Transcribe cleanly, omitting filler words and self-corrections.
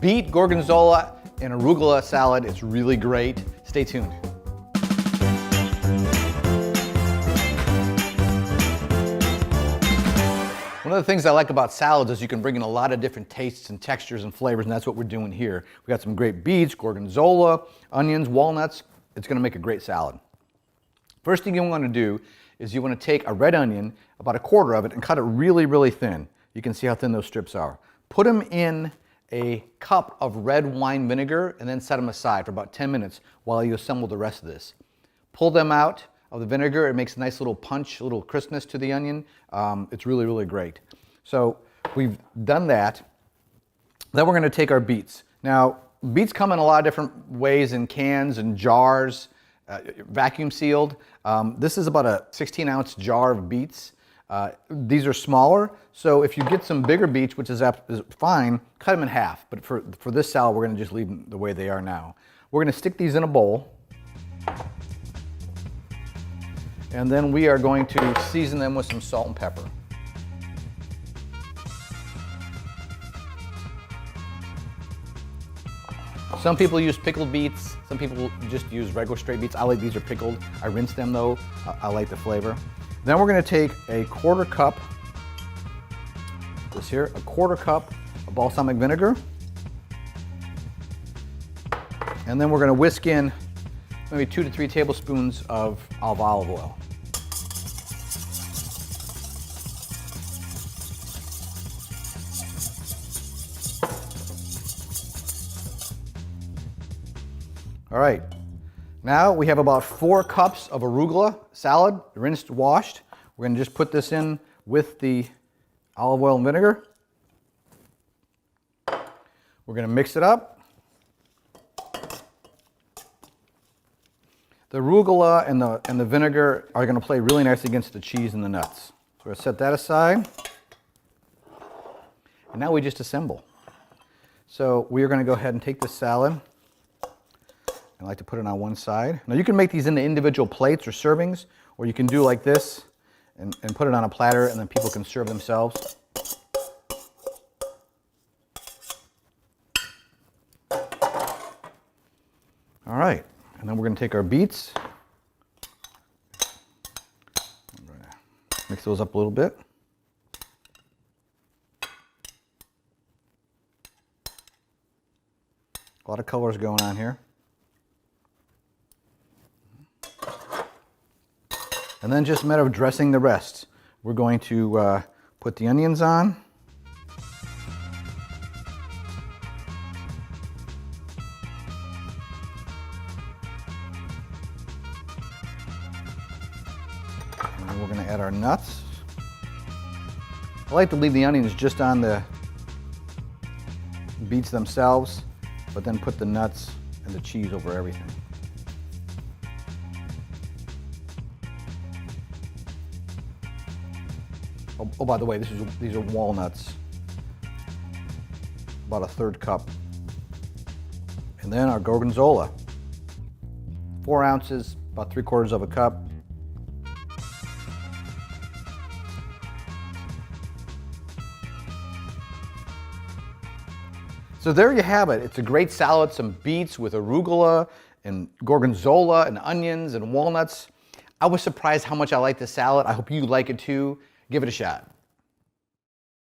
beet, gorgonzola, and arugula salad. It's really great. Stay tuned. One of the things I like about salads is you can bring in a lot of different tastes and textures and flavors, and that's what we're doing here. We got some great beets, gorgonzola, onions, walnuts. It's gonna make a great salad. First thing you want to do is you want to take a red onion, about a quarter of it, and cut it really, really thin. You can see how thin those strips are. Put them in a cup of red wine vinegar and then set them aside for about 10 minutes while you assemble the rest of this. Pull them out of the vinegar. It makes a nice little punch, a little crispness to the onion. It's really, really great. So we've done that. Then we're going to take our beets. Now, beets come in a lot of different ways, in cans and jars, vacuum sealed. This is about a 16-ounce jar of beets. These are smaller, so if you get some bigger beets, which is fine, cut them in half. But for this salad, we're going to just leave them the way they are now. We're going to stick these in a bowl. And then we are going to season them with some salt and pepper. Some people use pickled beets. Some people just use regular straight beets. I like these are pickled. I rinse them though. I like the flavor. Then we're going to take a quarter cup of balsamic vinegar. And then we're going to whisk in maybe 2 to 3 tablespoons of olive oil. All right, now we have about 4 cups of arugula salad, rinsed, washed. We're gonna just put this in with the olive oil and vinegar. We're gonna mix it up. The arugula and the vinegar are gonna play really nice against the cheese and the nuts. So we're gonna set that aside. And now we just assemble. So we are gonna go ahead and take this salad. I like to put it on one side. Now you can make these into individual plates or servings, or you can do like this and put it on a platter and then people can serve themselves. All right, and then we're gonna take our beets. I'm gonna mix those up a little bit. A lot of colors going on here. And then just a matter of dressing the rest. We're going to put the onions on. And then we're going to add our nuts. I like to leave the onions just on the beets themselves, but then put the nuts and the cheese over everything. Oh, by the way, these are walnuts, about a 1/3 cup. And then our gorgonzola, 4 ounces, about 3/4 of a cup. So there you have it. It's a great salad, some beets with arugula and gorgonzola and onions and walnuts. I was surprised how much I like this salad. I hope you like it too. Give it a shot.